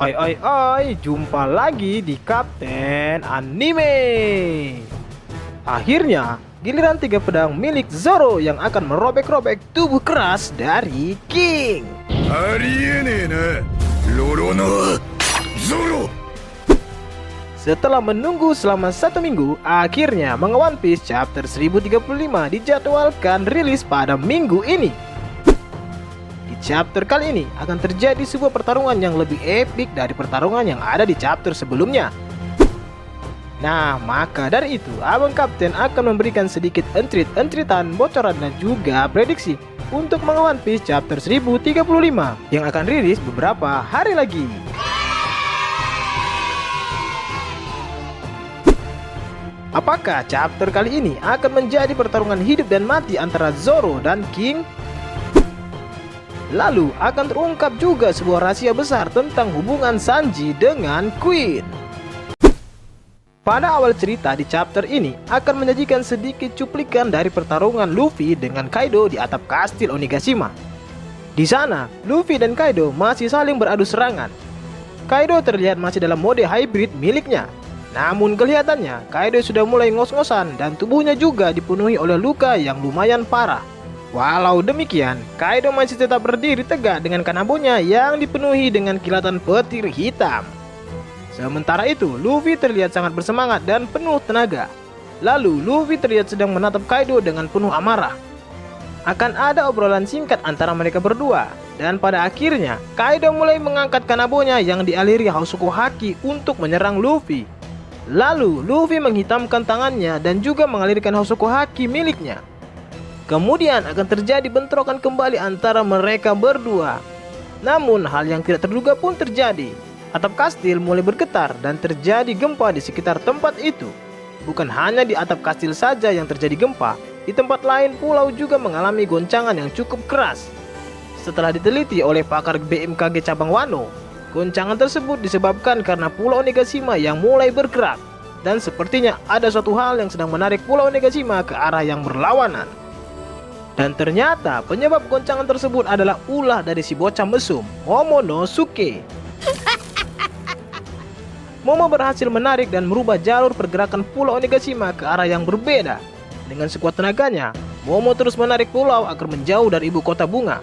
Oi, jumpa lagi di Kapten Anime. Akhirnya, giliran tiga pedang milik Zoro yang akan merobek-robek tubuh keras dari King. ありえねえなロロノゾロ Setelah menunggu selama 1 minggu, akhirnya Manga One Piece chapter 1035 dijadwalkan rilis pada minggu ini. Di chapter kali ini akan terjadi sebuah pertarungan yang lebih epik dari pertarungan yang ada di chapter sebelumnya. Nah, maka dari itu, Abang Kapten akan memberikan sedikit entrit-entritan, bocoran dan juga prediksi untuk Manga One Piece chapter 1035 yang akan rilis beberapa hari lagi. Apakah chapter kali ini akan menjadi pertarungan hidup dan mati antara Zoro dan King? Lalu akan terungkap juga sebuah rahasia besar tentang hubungan Sanji dengan Queen. Pada awal cerita di chapter ini akan menyajikan sedikit cuplikan dari pertarungan Luffy dengan Kaido di atap kastil Onigashima. Di sana, Luffy dan Kaido masih saling beradu serangan. Kaido terlihat masih dalam mode hybrid miliknya. Namun kelihatannya Kaido sudah mulai ngos-ngosan dan tubuhnya juga dipenuhi oleh luka yang lumayan parah. Walau demikian, Kaido masih tetap berdiri tegak dengan kanabonya yang dipenuhi dengan kilatan petir hitam. Sementara itu, Luffy terlihat sangat bersemangat dan penuh tenaga. Lalu, Luffy terlihat sedang menatap Kaido dengan penuh amarah. Akan ada obrolan singkat antara mereka berdua, dan pada akhirnya, Kaido mulai mengangkat kanabonya yang dialiri Hausoku Haki untuk menyerang Luffy. Lalu, Luffy menghitamkan tangannya dan juga mengalirkan Hausoku Haki miliknya. Kemudian akan terjadi bentrokan kembali antara mereka berdua. Namun, hal yang tidak terduga pun terjadi. Atap kastil mulai bergetar dan terjadi gempa di sekitar tempat itu. Bukan hanya di atap kastil saja yang terjadi gempa, di tempat lain pulau juga mengalami goncangan yang cukup keras. Setelah diteliti oleh pakar BMKG cabang Wano, goncangan tersebut disebabkan karena Pulau Onigashima yang mulai bergerak. Dan sepertinya ada suatu hal yang sedang menarik Pulau Onigashima ke arah yang berlawanan. Dan ternyata penyebab goncangan tersebut adalah ulah dari si bocah mesum, Momonosuke. Momo berhasil menarik dan merubah jalur pergerakan Pulau Onigashima ke arah yang berbeda. Dengan sekuat tenaganya, Momo terus menarik pulau agar menjauh dari ibu kota bunga.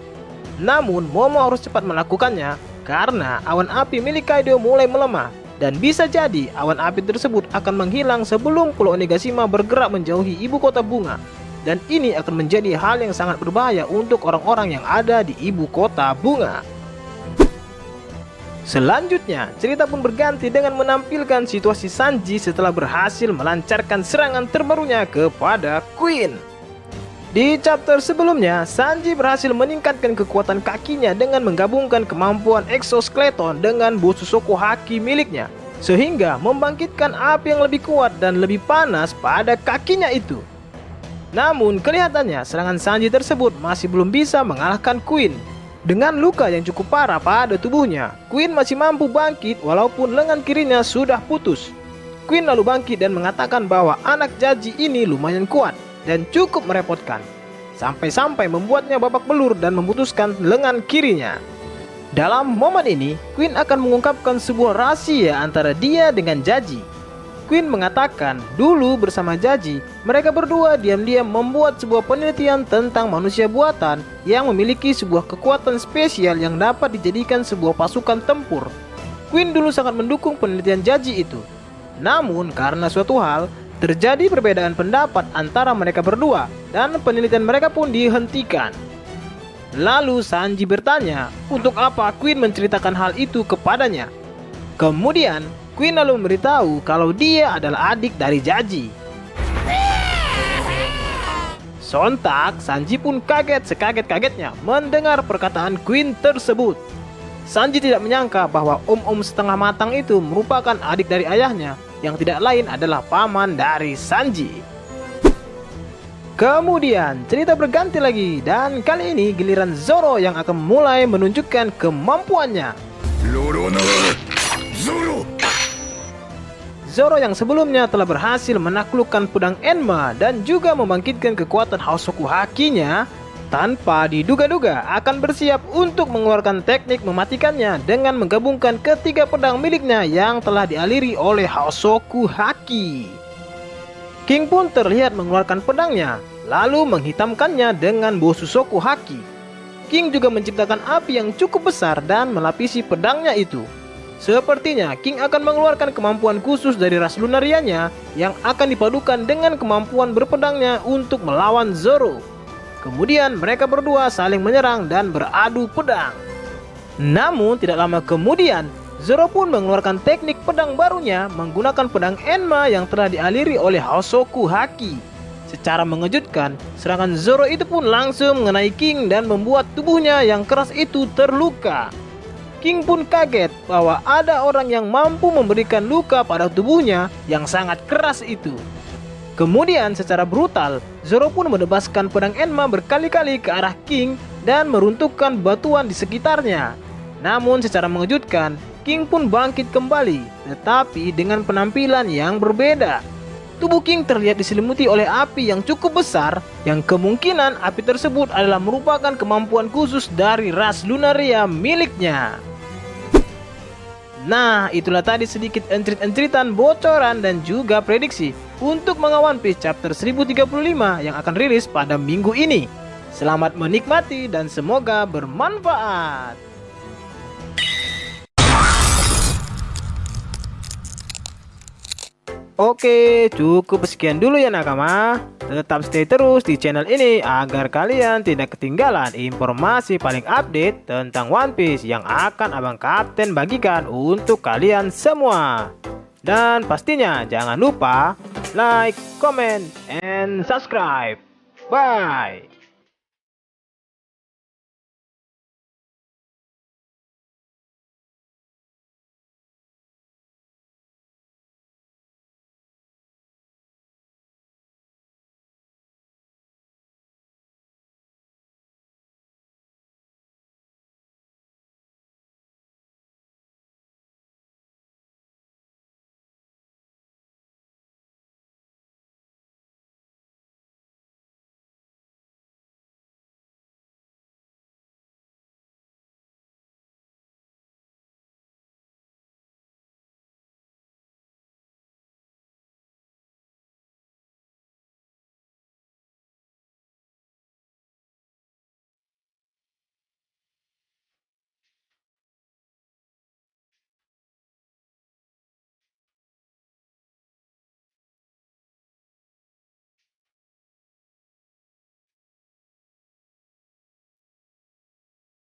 Namun, Momo harus cepat melakukannya karena awan api milik Kaido mulai melemah. Dan bisa jadi awan api tersebut akan menghilang sebelum Pulau Onigashima bergerak menjauhi ibu kota bunga. Dan ini akan menjadi hal yang sangat berbahaya untuk orang-orang yang ada di ibu kota bunga. Selanjutnya, cerita pun berganti dengan menampilkan situasi Sanji setelah berhasil melancarkan serangan terbarunya kepada Queen. Di chapter sebelumnya, Sanji berhasil meningkatkan kekuatan kakinya dengan menggabungkan kemampuan exoskeleton dengan Bosusoku Haki miliknya, sehingga membangkitkan api yang lebih kuat dan lebih panas pada kakinya itu. Namun kelihatannya serangan Sanji tersebut masih belum bisa mengalahkan Queen. Dengan luka yang cukup parah pada tubuhnya, Queen masih mampu bangkit walaupun lengan kirinya sudah putus. Queen lalu bangkit dan mengatakan bahwa anak Jaji ini lumayan kuat dan cukup merepotkan, sampai-sampai membuatnya babak belur dan memutuskan lengan kirinya. Dalam momen ini, Queen akan mengungkapkan sebuah rahasia antara dia dengan Jaji. Queen mengatakan dulu bersama Jaji, mereka berdua diam-diam membuat sebuah penelitian tentang manusia buatan yang memiliki sebuah kekuatan spesial yang dapat dijadikan sebuah pasukan tempur. Queen dulu sangat mendukung penelitian Jaji itu. Namun karena suatu hal, terjadi perbedaan pendapat antara mereka berdua dan penelitian mereka pun dihentikan. Lalu Sanji bertanya, untuk apa Queen menceritakan hal itu kepadanya? Kemudian Queen lalu memberitahu kalau dia adalah adik dari Jaji. Sontak, Sanji pun kaget sekaget-kagetnya mendengar perkataan Queen tersebut. Sanji tidak menyangka bahwa om-om setengah matang itu merupakan adik dari ayahnya, yang tidak lain adalah paman dari Sanji. Kemudian cerita berganti lagi, dan kali ini giliran Zoro yang akan mulai menunjukkan kemampuannya. ロロノゾロ Zoro yang sebelumnya telah berhasil menaklukkan pedang Enma dan juga membangkitkan kekuatan Hausoku Hakinya, tanpa diduga-duga akan bersiap untuk mengeluarkan teknik mematikannya dengan menggabungkan ketiga pedang miliknya yang telah dialiri oleh Hosoku Haki. King pun terlihat mengeluarkan pedangnya, lalu menghitamkannya dengan Bosusoku Haki. King juga menciptakan api yang cukup besar dan melapisi pedangnya itu. Sepertinya King akan mengeluarkan kemampuan khusus dari ras Lunarianya yang akan dipadukan dengan kemampuan berpedangnya untuk melawan Zoro. Kemudian mereka berdua saling menyerang dan beradu pedang. Namun tidak lama kemudian, Zoro pun mengeluarkan teknik pedang barunya menggunakan pedang Enma yang telah dialiri oleh Hosoku Haki. Secara mengejutkan, serangan Zoro itu pun langsung mengenai King dan membuat tubuhnya yang keras itu terluka. King pun kaget bahwa ada orang yang mampu memberikan luka pada tubuhnya yang sangat keras itu. Kemudian secara brutal, Zoro pun menebaskan pedang Enma berkali-kali ke arah King dan meruntuhkan batuan di sekitarnya. Namun secara mengejutkan, King pun bangkit kembali, tetapi dengan penampilan yang berbeda. Tubuh King terlihat diselimuti oleh api yang cukup besar, yang kemungkinan api tersebut adalah merupakan kemampuan khusus dari ras Lunaria miliknya. Nah, itulah tadi sedikit encrit-encritan, bocoran, dan juga prediksi untuk manga One Piece chapter 1035 yang akan rilis pada minggu ini. Selamat menikmati dan semoga bermanfaat. Oke, cukup sekian dulu ya nakama. Tetap stay terus di channel ini agar kalian tidak ketinggalan informasi paling update tentang One Piece yang akan Abang Kapten bagikan untuk kalian semua. Dan pastinya jangan lupa like, comment, and subscribe. Bye.